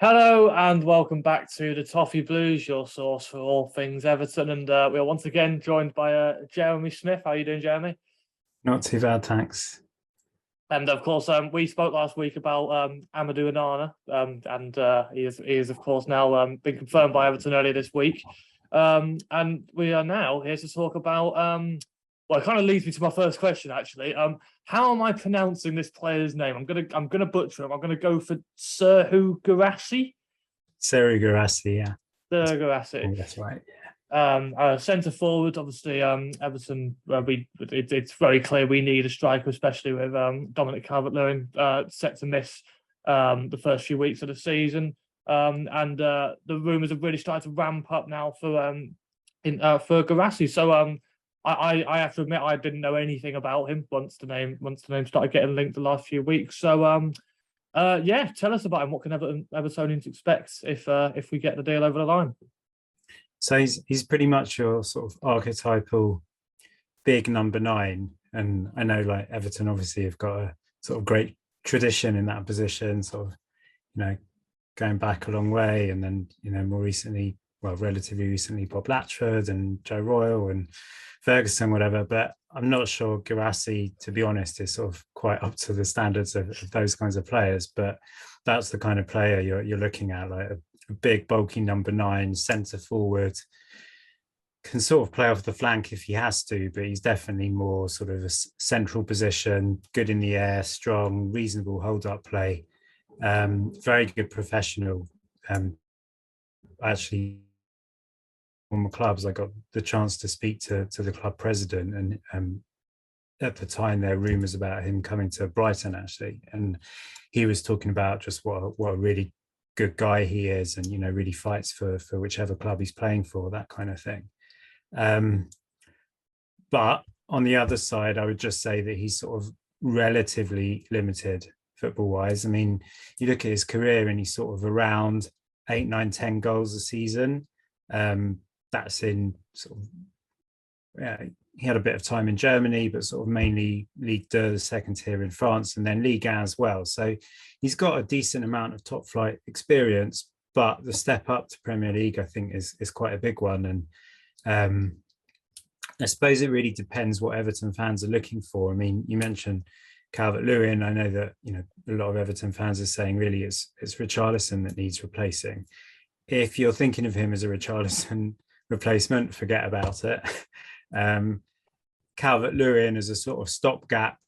Hello and welcome back to the Toffee Blues, your source for all things Everton. And we are once again joined by Jeremy Smith. How are you doing, Jeremy? Not too bad, thanks. And of course, we spoke last week about Amadou Onana, and he is of course now been confirmed by Everton earlier this week. And we are now here to talk about. Well, it kind of leads me to my first question, actually. How am I pronouncing this player's name? I'm gonna butcher him. I'm gonna go for Serhou Guirassy. Serhou Guirassy, yeah. Serhou Guirassy. That's right. Centre forward, obviously, Everton. It's very clear we need a striker, especially with Dominic Calvert-Lewin set to miss the first few weeks of the season. And the rumours have really started to ramp up now for Guirassy. So I have to admit I didn't know anything about him once the name started getting linked the last few weeks. So yeah, tell us about him. What can Evertonians expect if we get the deal over the line? So he's pretty much your sort of archetypal big number 9, and I know like Everton obviously have got a sort of great tradition in that position, sort of going back a long way, and then more recently, well, relatively recently, Bob Latchford and Joe Royle and Ferguson, whatever. But I'm not sure Guirassy, to be honest, is sort of quite up to the standards of those kinds of players. But that's the kind of player you're looking at, like a big, bulky number 9, centre forward, can sort of play off the flank if he has to, but he's definitely more sort of a central position, good in the air, strong, reasonable hold-up play, very good professional. Actually, on the clubs, I got the chance to speak to the club president, and at the time there were rumours about him coming to Brighton, actually, and he was talking about just what a really good guy he is, and really fights for whichever club he's playing for, that kind of thing. But on the other side, I would just say that he's sort of relatively limited football wise. I mean, you look at his career and he's sort of around 8, 9, 10 goals a season. That's in sort of, yeah, he had a bit of time in Germany, but sort of mainly Ligue 2, the second tier in France, and then Ligue 1 as well. So he's got a decent amount of top flight experience, but the step up to Premier League, I think, is quite a big one. And I suppose it really depends what Everton fans are looking for. I mean, you mentioned Calvert-Lewin. I know that a lot of Everton fans are saying really it's Richarlison that needs replacing. If you're thinking of him as a Richarlison replacement, forget about it. Calvert-Lewin as a sort of stopgap,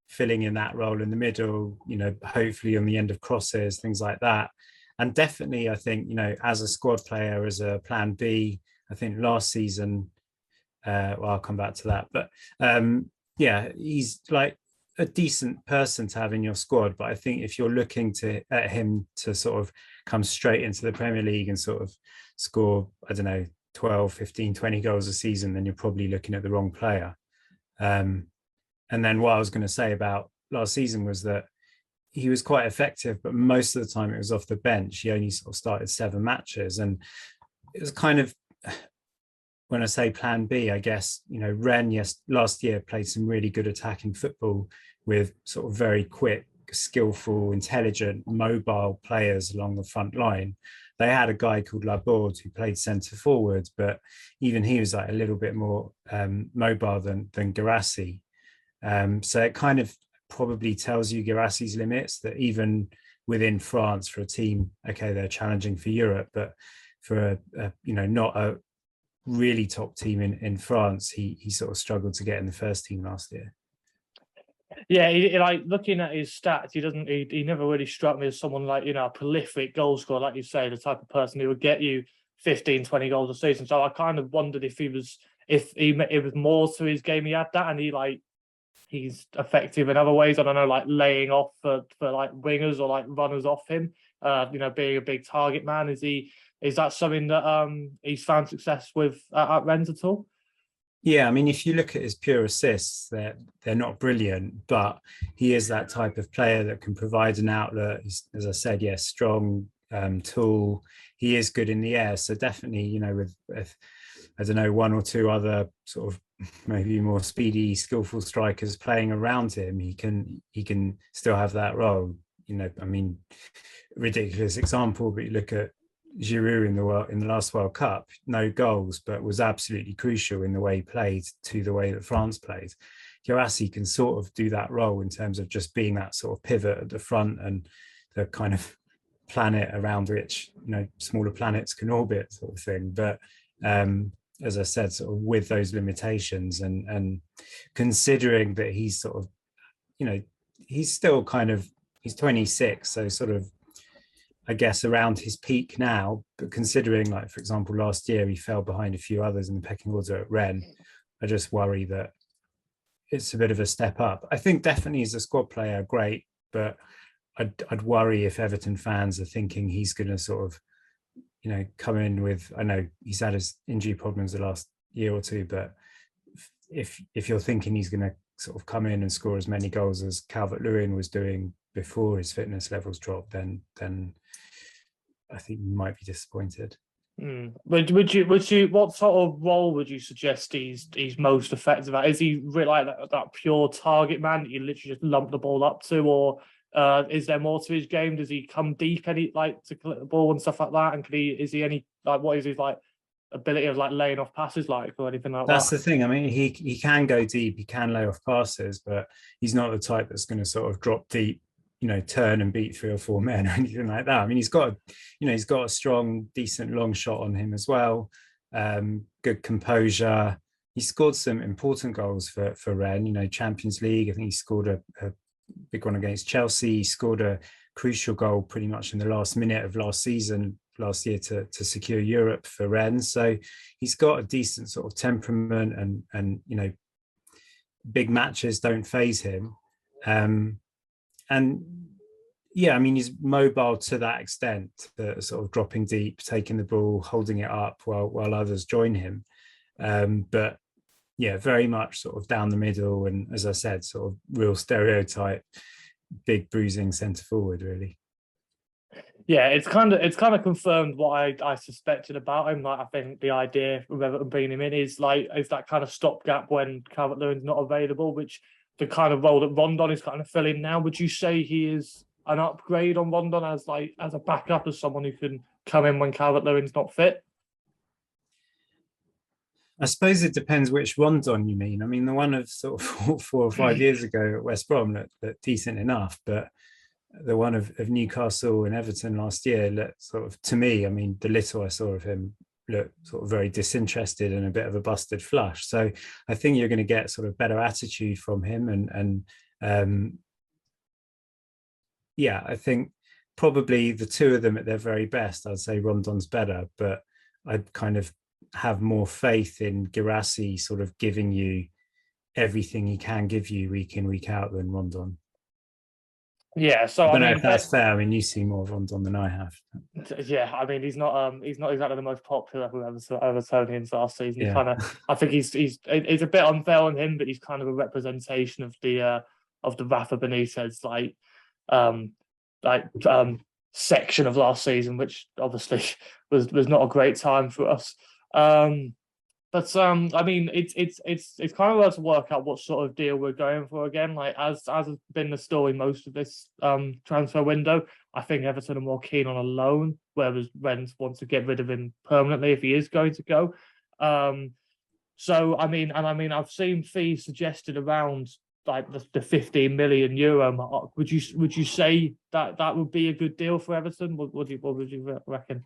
filling in that role in the middle, hopefully on the end of crosses, things like that. And definitely, I think, as a squad player, as a plan B, I think last season, well, I'll come back to that. But yeah, he's like a decent person to have in your squad. But I think if you're looking at him to sort of come straight into the Premier League and sort of score, I don't know, 12, 15, 20 goals a season, then you're probably looking at the wrong player. And then what I was going to say about last season was that he was quite effective, but most of the time it was off the bench. He only sort of started 7 matches. And it was kind of, when I say plan B, I guess, Rennes last year played some really good attacking football with sort of very quick, skillful, intelligent, mobile players along the front line. They had a guy called Laborde who played centre forward, but even he was like a little bit more mobile than Guirassy. So it kind of probably tells you Guirassy's limits, that even within France, for a team, okay, they're challenging for Europe, but for not a really top team in France, he sort of struggled to get in the first team last year. Yeah, like looking at his stats, he never really struck me as someone like, a prolific goal scorer, like you say, the type of person who would get you 15, 20 goals a season. So I kind of wondered if it was more to his game. He had that, and he's effective in other ways. I don't know, like laying off for like wingers or like runners off him. Being a big target man. Is that something that he's found success with at Rennes at all? Yeah, I mean, if you look at his pure assists, they're not brilliant, but he is that type of player that can provide an outlet. As I said, yes, strong, tall. He is good in the air, so definitely, with I don't know, 1 or 2 other sort of maybe more speedy, skillful strikers playing around him, he can still have that role. I mean, ridiculous example, but you look at Giroud in the last World Cup, no goals, but was absolutely crucial in the way he played to the way that France played. Guirassy can sort of do that role in terms of just being that sort of pivot at the front and the kind of planet around which smaller planets can orbit, sort of thing. But as I said, sort of with those limitations and considering that he's sort of, he's still he's 26, so sort of, I guess, around his peak now, but considering, like, for example, last year he fell behind a few others in the pecking order at Rennes, I just worry that it's a bit of a step up. I think definitely as a squad player, great, but I'd worry if Everton fans are thinking he's going to sort of, come in with, I know he's had his injury problems the last year or two, but if you're thinking he's going to sort of come in and score as many goals as Calvert-Lewin was doing before his fitness levels dropped, then I think you might be disappointed. Would you what sort of role would you suggest he's most effective at? Is he really like that pure target man that you literally just lump the ball up to, or is there more to his game? Does he come deep to collect the ball and stuff like that? And is he any, like, what is his like ability of like laying off passes like, or anything like that? That's the thing. I mean, he can go deep, he can lay off passes, but he's not the type that's going to sort of drop deep, turn and beat 3 or 4 men or anything like that. I mean, he's got a strong, decent long shot on him as well. Good composure. He scored some important goals for Rennes. Champions League. I think he scored a big one against Chelsea. He scored a crucial goal pretty much in the last minute of last year to secure Europe for Rennes. So he's got a decent sort of temperament, and big matches don't faze him. And yeah, I mean, he's mobile to that extent, sort of dropping deep, taking the ball, holding it up while others join him. But yeah, very much sort of down the middle, and as I said, sort of real stereotype, big bruising centre forward, really. Yeah, it's kind of confirmed what I suspected about him. Like, I think the idea of Everton bringing him in is that kind of stopgap when Calvert-Lewin's not available, which the kind of role that Rondon is kind of filling now. Would you say he is an upgrade on Rondon as a backup, as someone who can come in when Calvert-Lewin's not fit? I suppose it depends which Rondon you mean. I mean, the one of sort of 4 or 5 years ago at West Brom looked decent enough, but the one of Newcastle and Everton last year looked sort of, to me, I mean, the little I saw of him looked sort of very disinterested and a bit of a busted flush. So I think you're going to get sort of better attitude from him, and yeah, I think probably the two of them at their very best, I'd say Rondon's better, but I'd kind of have more faith in Guirassy sort of giving you everything he can give you week in, week out than Rondon. Yeah, so I don't know if that's fair. I mean, you see more of Rondon than I have. Yeah, I mean, he's not exactly the most popular with Evertonians last season. Yeah. I think he's a bit unfair on him, but he's kind of a representation of the Rafa Benitez section of last season, which obviously was not a great time for us. I mean, it's kind of hard to work out what sort of deal we're going for again. Like, as has been the story most of this transfer window, I think Everton are more keen on a loan, whereas Rennes wants to get rid of him permanently if he is going to go. So I mean, I've seen fees suggested around like the 15 million euro mark. Would you say that would be a good deal for Everton? What would you reckon?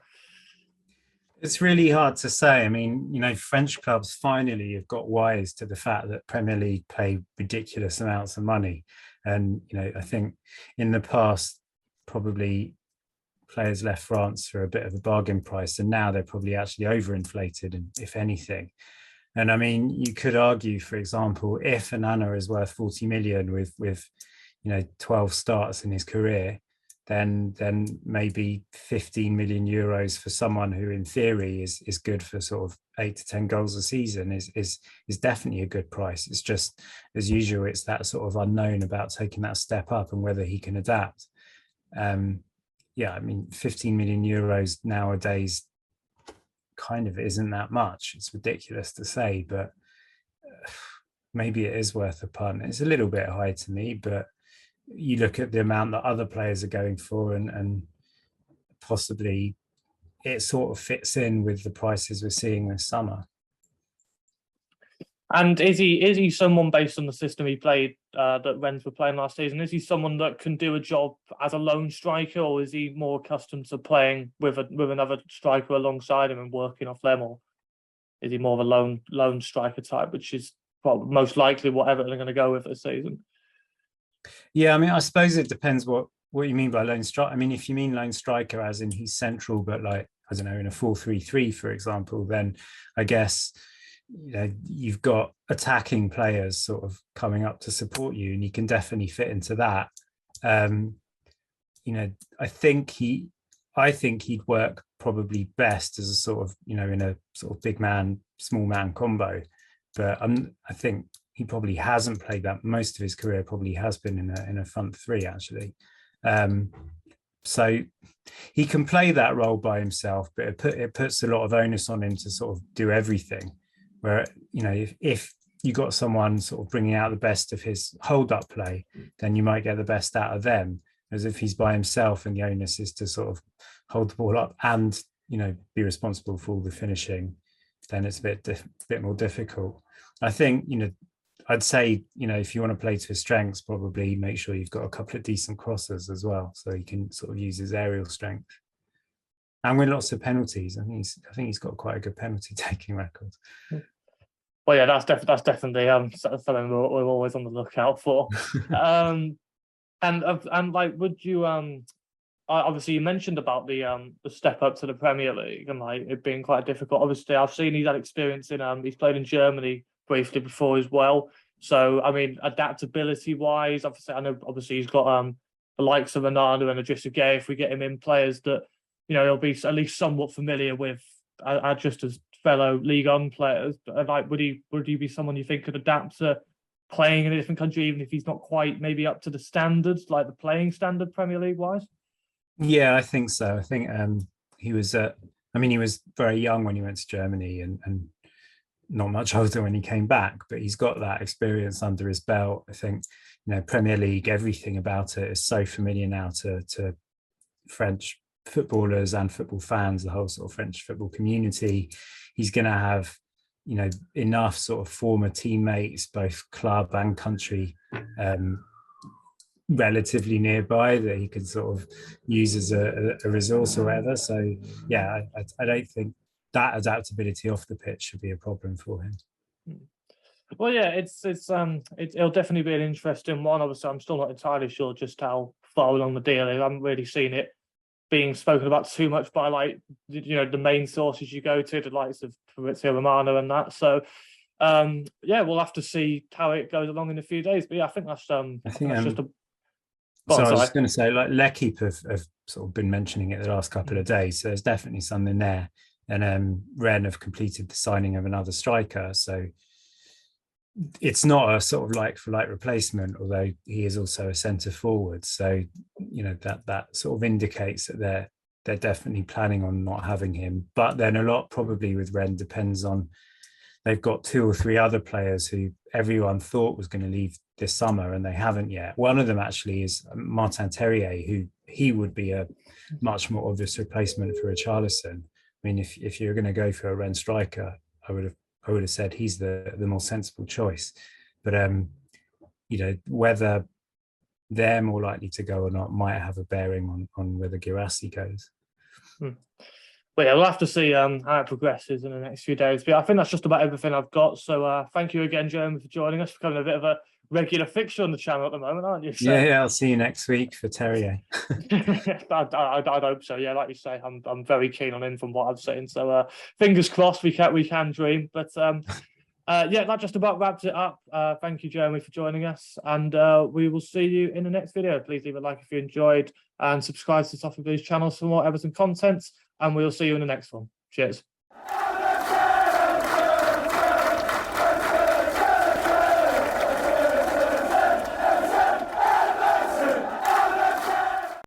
It's really hard to say. I mean, French clubs finally have got wise to the fact that Premier League pay ridiculous amounts of money. And, I think in the past, probably players left France for a bit of a bargain price, and now they're probably actually overinflated, if anything. And I mean, you could argue, for example, if Onana is worth 40 million with 12 starts in his career, then maybe 15 million euros for someone who in theory is good for sort of 8 to 10 goals a season is definitely a good price. It's just, as usual, it's that sort of unknown about taking that step up and whether he can adapt. Yeah, I mean, 15 million euros nowadays kind of isn't that much. It's ridiculous to say, but maybe it is worth a punt. It's a little bit high to me, but you look at the amount that other players are going for, and possibly it sort of fits in with the prices we're seeing this summer. And is he someone, based on the system he played that Rennes were playing last season, is he someone that can do a job as a lone striker, or is he more accustomed to playing with another striker alongside him and working off them, or is he more of a lone striker type, which is probably most likely what Everton are going to go with this season? Yeah, I mean, I suppose it depends what you mean by lone striker. I mean, if you mean lone striker as in he's central, but like, I don't know, in a 4-3-3, for example, then I guess, you know, you've got attacking players sort of coming up to support you, and you can definitely fit into that. You know, I think he'd work probably best as a sort of, you know, in a sort of big man, small man combo. But I think he probably hasn't played that. Most of his career probably has been in a front three, actually. So he can play that role by himself, but it puts a lot of onus on him to sort of do everything. Where, you know, if you got someone sort of bringing out the best of his hold-up play, then you might get the best out of them. As if he's by himself and the onus is to sort of hold the ball up and, you know, be responsible for all the finishing, then it's a bit more difficult. I think, you know, I'd say, you know, if you want to play to his strengths, probably make sure you've got a couple of decent crossers as well, so he can sort of use his aerial strength. And win lots of penalties. I think he's got quite a good penalty taking record. Well, yeah, that's definitely something we're always on the lookout for. And like, would you obviously you mentioned about the step up to the Premier League and like it being quite difficult. Obviously, I've seen he's had experience in he's played in Germany briefly before as well. So I mean, adaptability wise, obviously I know he's got the likes of Ronald and Idrissa Gueye. If we get him in, players that, you know, he'll be at least somewhat familiar with, just as fellow League One players. But like, would he be someone you think could adapt to playing in a different country, even if he's not quite maybe up to the standards, like the playing standard Premier League wise? Yeah, I think so. I think he was he was very young when he went to Germany and not much older when he came back, but he's got that experience under his belt. I think, you know, Premier League, everything about it is so familiar now to French footballers and football fans, the whole sort of French football community. He's going to have, you know, enough sort of former teammates, both club and country, relatively nearby, that he can sort of use as a resource or whatever. So yeah, I don't think that adaptability off the pitch should be a problem for him. Well, yeah, it'll definitely be an interesting one. Obviously, I'm still not entirely sure just how far along the deal is. I haven't really seen it being spoken about too much by, like, you know, the main sources you go to, the likes of Fabrizio Romano and that. So yeah, we'll have to see how it goes along in a few days. But yeah, I think that's just a. So I was just going to say, like, L'Equipe have sort of been mentioning it the last couple of days. So there's definitely something there. And Rennes have completed the signing of another striker. So it's not a sort of like-for-like replacement, although he is also a centre forward. So, you know, that sort of indicates that they're definitely planning on not having him. But then a lot probably with Rennes depends on, they've got 2 or 3 other players who everyone thought was going to leave this summer and they haven't yet. One of them actually is Martin Terrier, who he would be a much more obvious replacement for Richarlison. I mean, if you're going to go for a Rennes striker, I would have said he's the more sensible choice. But you know, whether they're more likely to go or not might have a bearing on whether Guirassy goes. But yeah, we'll have to see how it progresses in the next few days. But I think that's just about everything I've got. So thank you again, Jeremy, for joining us, becoming a bit of a regular fixture on the channel at the moment, aren't you? So, yeah, I'll see you next week for Terrier. I hope so. Yeah, like you say, I'm very keen on him from what I've seen. So fingers crossed, we can dream. But yeah, that just about wraps it up. Thank you, Jeremy, for joining us, and we will see you in the next video. Please leave a like if you enjoyed, and subscribe to the top of these channels for more Everton content. And we'll see you in the next one. Cheers.